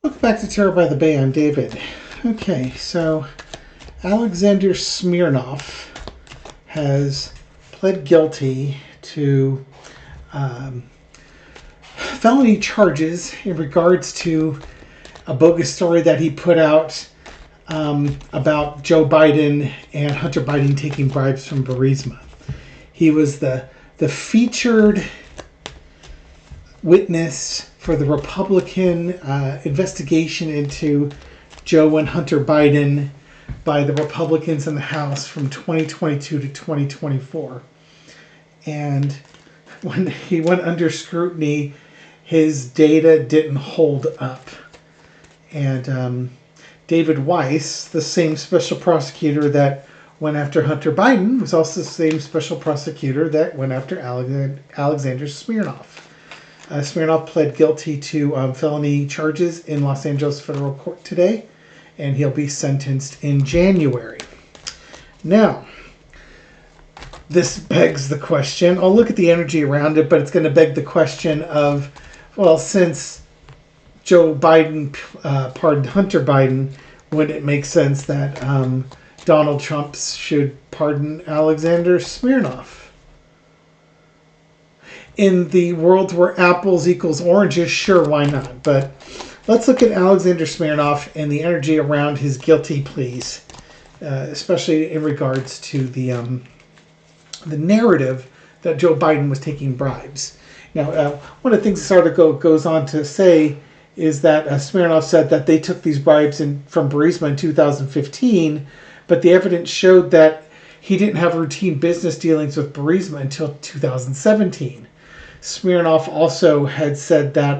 Welcome back to Terror by the Bay. I'm David. Okay, so Alexander Smirnoff has pled guilty to felony charges in regards to a bogus story that he put out about Joe Biden and Hunter Biden taking bribes from Burisma. He was the featured witness for the Republican investigation into Joe and Hunter Biden by the Republicans in the House from 2022 to 2024. And when he went under scrutiny, his data didn't hold up. And David Weiss, the same special prosecutor that went after Hunter Biden, was also the same special prosecutor that went after Alexander Smirnoff. Smirnoff pled guilty to felony charges in Los Angeles federal court today, and he'll be sentenced in January. Now, this begs the question. I'll look at the energy around it, but it's going to beg the question of, well, since Joe Biden pardoned Hunter Biden, would it make sense that Donald Trump should pardon Alexander Smirnoff? In the world where apples equals oranges, sure, why not? But let's look at Alexander Smirnoff and the energy around his guilty pleas, especially in regards to the narrative that Joe Biden was taking bribes. Now, one of the things this article goes on to say is that Smirnoff said that they took these bribes from Burisma in 2015, but the evidence showed that he didn't have routine business dealings with Burisma until 2017. Smirnoff also had said that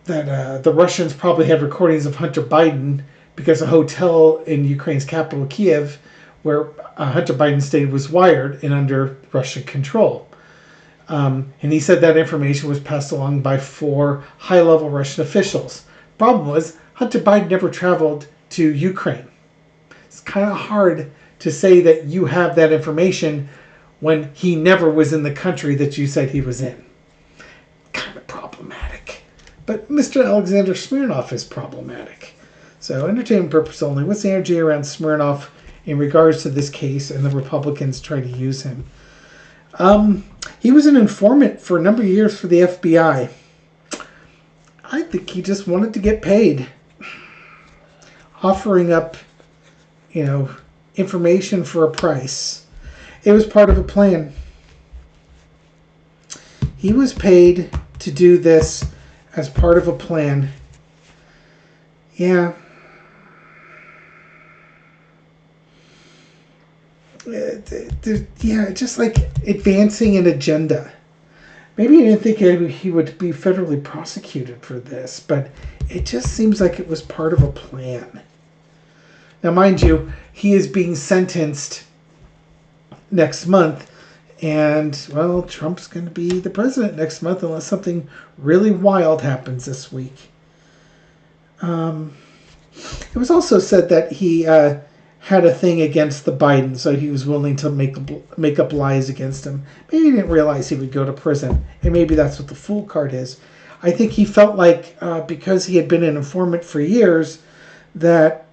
the Russians probably had recordings of Hunter Biden because a hotel in Ukraine's capital, Kiev, where Hunter Biden stayed, was wired and under Russian control. And he said that information was passed along by 4 high-level Russian officials. Problem was, Hunter Biden never traveled to Ukraine. It's kind of hard to say that you have that information when he never was in the country that you said he was in. Kind of problematic. But Mr. Alexander Smirnoff is problematic. So, entertainment purpose only. What's the energy around Smirnoff in regards to this case and the Republicans trying to use him? He was an informant for a number of years for the FBI. I think he just wanted to get paid. Offering up, information for a price. It was part of a plan. He was paid to do this as part of a plan. Yeah. Just like advancing an agenda. Maybe he didn't think he would be federally prosecuted for this, but it just seems like it was part of a plan. Now, mind you, he is being sentenced next month, and, well, Trump's going to be the president next month unless something really wild happens this week. It was also said that he had a thing against the Biden, so he was willing to make up lies against him. Maybe he didn't realize he would go to prison, and maybe that's what the fool card is. I think he felt like because he had been an informant for years that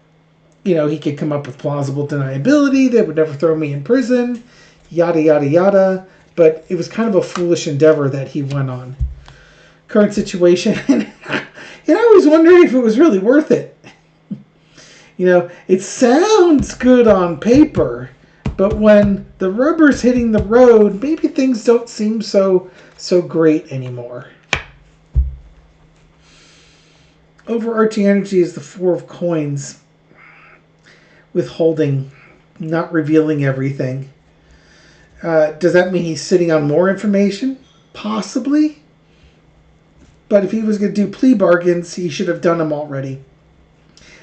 he could come up with plausible deniability. They would never throw me in prison, yada, yada, yada. But it was kind of a foolish endeavor that he went on. Current situation, I was wondering if it was really worth it. It sounds good on paper, but when the rubber's hitting the road, maybe things don't seem so great anymore. Overarching energy is the 4 of coins. Withholding, not revealing everything. Does that mean he's sitting on more information? Possibly. But if he was going to do plea bargains, he should have done them already.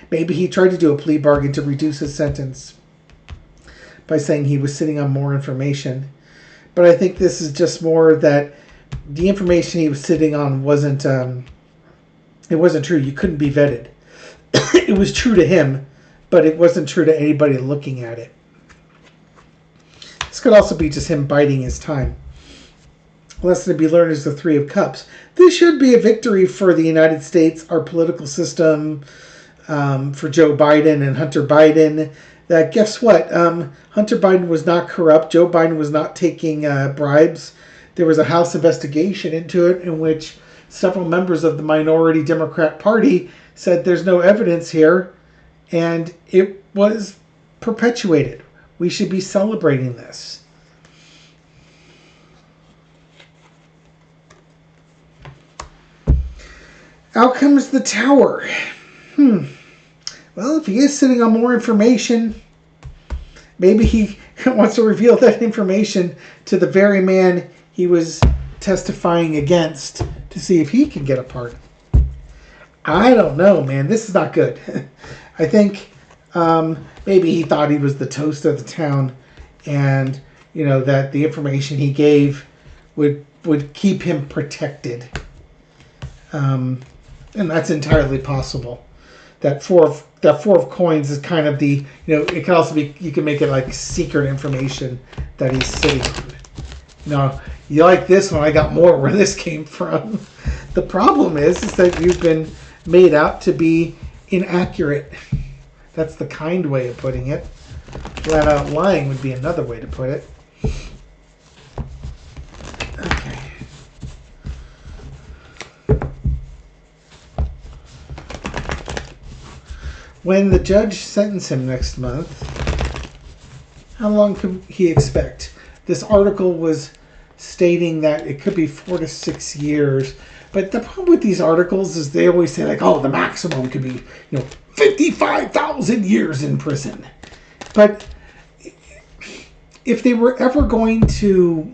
Maybe he tried to do a plea bargain to reduce his sentence by saying he was sitting on more information. But I think this is just more that the information he was sitting on wasn't true. You couldn't be vetted. It was true to him, but it wasn't true to anybody looking at it. This could also be just him biding his time. lesson to be learned is the Three of Cups. This should be a victory for the United States, our political system, for Joe Biden and Hunter Biden. That guess what? Hunter Biden was not corrupt. Joe Biden was not taking bribes. There was a House investigation into it in which several members of the minority Democrat Party said there's no evidence here, and it was perpetuated. We should be celebrating this. Out comes the Tower. Well, if he is sitting on more information, maybe he wants to reveal that information to the very man he was testifying against to see if he can get a pardon. I don't know, man. This is not good. I think maybe he thought he was the toast of the town, and that the information he gave would keep him protected. And that's entirely possible. That four of coins is kind of the, it can also be, you can make it like secret information that he's sitting on. You like this one, I got more where this came from. The problem is that you've been made out to be inaccurate. That's the kind way of putting it. Flat out lying would be another way to put it. Okay. When the judge sentenced him next month, how long could he expect? This article was stating that it could be 4 to 6 years. But the problem with these articles is they always say, like, the maximum could be, 55,000 years in prison. But if they were ever going to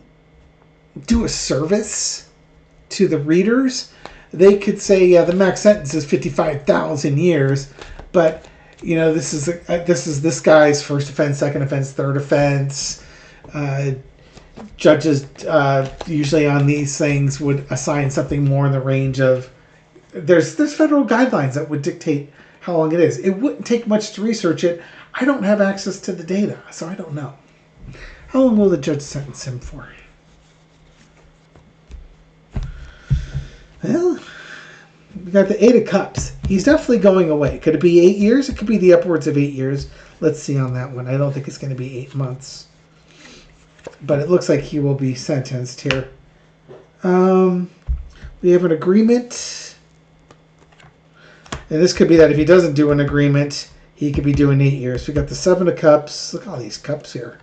do a service to the readers, they could say, yeah, the max sentence is 55,000 years. But, this is this guy's first offense, second offense, third offense. Judges usually on these things would assign something more in the range of, there's federal guidelines that would dictate how long it is. It wouldn't take much to research it. I don't have access to the data, so I don't know. How long will the judge sentence him for? Well, we got the 8 of Cups. He's definitely going away. Could it be 8 years? It could be the upwards of 8 years. Let's see on that one. I don't think it's going to be 8 months. But it looks like he will be sentenced here. We have an agreement. And this could be that if he doesn't do an agreement, he could be doing 8 years. We got the 7 of Cups. Look at all these cups here.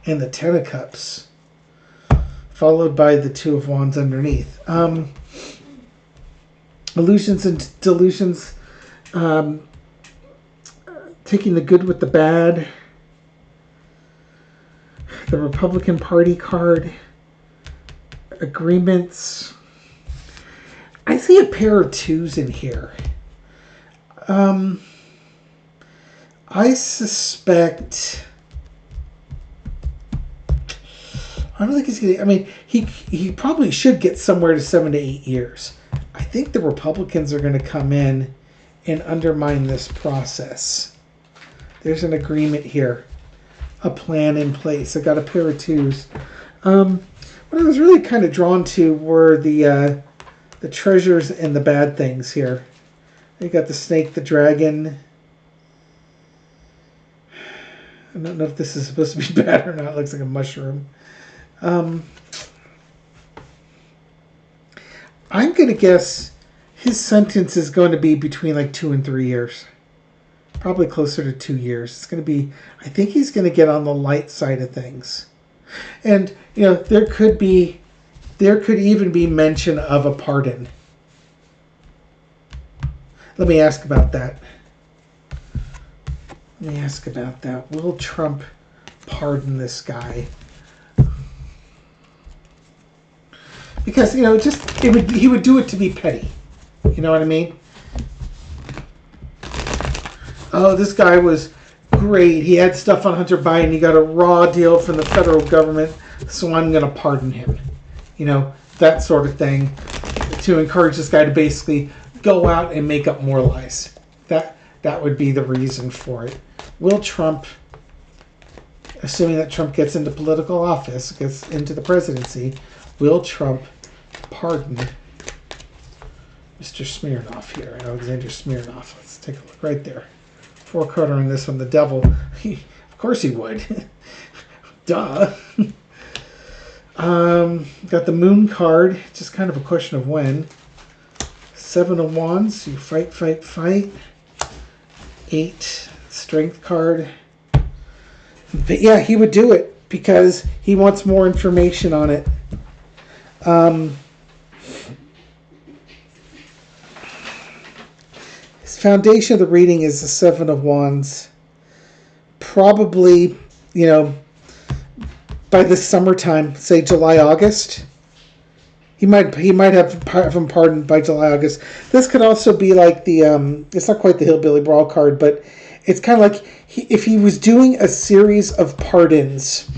And the 10 of Cups. Followed by the 2 of Wands underneath. Illusions and delusions. Taking the good with the bad. The Republican Party card. Agreements. I see a pair of 2s in here. I suspect... I don't think he's going to... I mean, he probably should get somewhere to 7 to 8 years. I think the Republicans are going to come in and undermine this process. There's an agreement here. A plan in place. I got a pair of 2s. What I was really kind of drawn to were the treasures and the bad things here. You got the snake, the dragon. I don't know if this is supposed to be bad or not. It looks like a mushroom. I'm going to guess his sentence is going to be between like 2 and 3 years. Probably closer to 2 years. It's going to be, I think he's going to get on the light side of things. And, there could even be mention of a pardon. Let me ask about that. Will Trump pardon this guy? Because, he would do it to be petty. You know what I mean? Oh, this guy was great. He had stuff on Hunter Biden. He got a raw deal from the federal government, so I'm going to pardon him. That sort of thing, to encourage this guy to basically go out and make up more lies. That would be the reason for it. Will Trump, assuming that Trump gets into political office, gets into the presidency, will Trump pardon Mr. Smirnoff here, Alexander Smirnoff? Let's take a look right there. 4-quarter on this one, the devil. Of course he would. Duh. Got the moon card, just kind of a question of when. 7 of wands, you fight, fight, fight. 8, strength card. But yeah, he would do it because he wants more information on it. His foundation of the reading is the 7 of wands. Probably, you know, by the summertime, say July, August, he might have him pardoned by July, August. This could also be like the it's not quite the Hillbilly Brawl card, but it's kind of like if he was doing a series of pardons,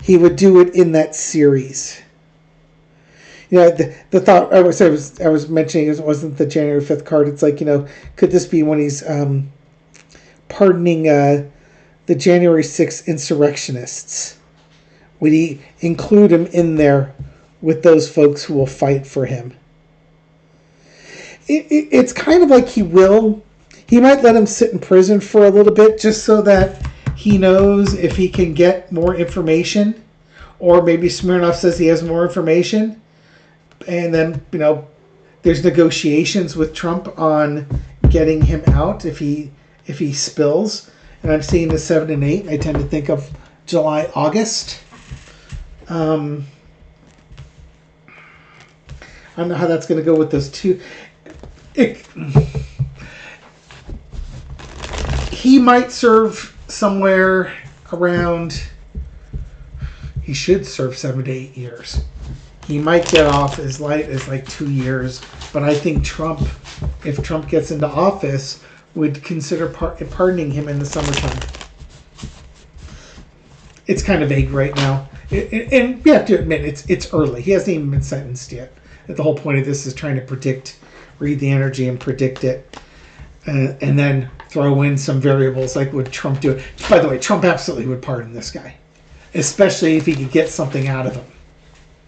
he would do it in that series. You know, the thought I was mentioning it wasn't the January 5th card. It's like, you know, could this be when he's pardoning the January 6th insurrectionists? Would he include him in there with those folks who will fight for him? It's kind of like he might let him sit in prison for a little bit just so that he knows if he can get more information, or maybe Smirnoff says he has more information, and then, you know, there's negotiations with Trump on getting him out if he spills. And I'm seeing the 7 and 8. I tend to think of July, August. I don't know how that's going to go with those two. He might serve somewhere around, he should serve 7 to 8 years. He might get off as light as like 2 years, but I think Trump, if Trump gets into office, would consider pardoning him in the summertime. It's kind of vague right now. And we have to admit, it's early. He hasn't even been sentenced yet. The whole point of this is trying to read the energy and predict it. And then throw in some variables like would Trump do it. By the way, Trump absolutely would pardon this guy, especially if he could get something out of him.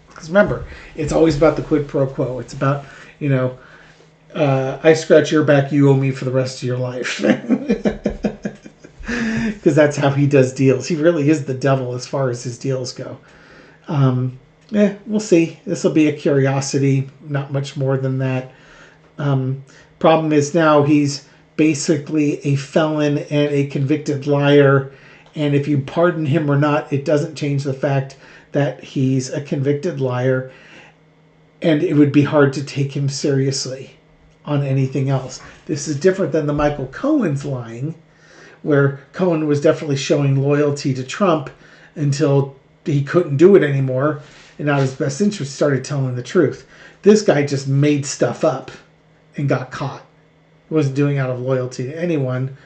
Because remember, it's always about the quid pro quo. It's about, you know, I scratch your back, you owe me for the rest of your life. Because that's how he does deals. He really is the devil as far as his deals go. We'll see. This will be a curiosity, not much more than that. Problem is now he's basically a felon and a convicted liar. And if you pardon him or not, it doesn't change the fact that he's a convicted liar. And it would be hard to take him seriously on anything else. This is different than the Michael Cohen's lying, where Cohen was definitely showing loyalty to Trump until he couldn't do it anymore, and out of his best interest started telling the truth. This guy just made stuff up and got caught. He wasn't doing it out of loyalty to anyone,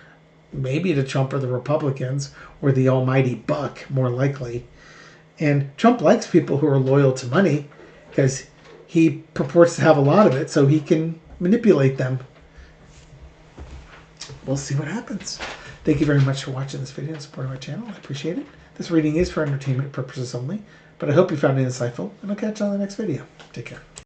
maybe to Trump or the Republicans or the almighty buck, more likely. And Trump likes people who are loyal to money because he purports to have a lot of it, so he can manipulate them. We'll see what happens. Thank you very much for watching this video and supporting my channel. I appreciate it. This reading is for entertainment purposes only, but I hope you found it insightful, and I'll catch you on the next video. Take care.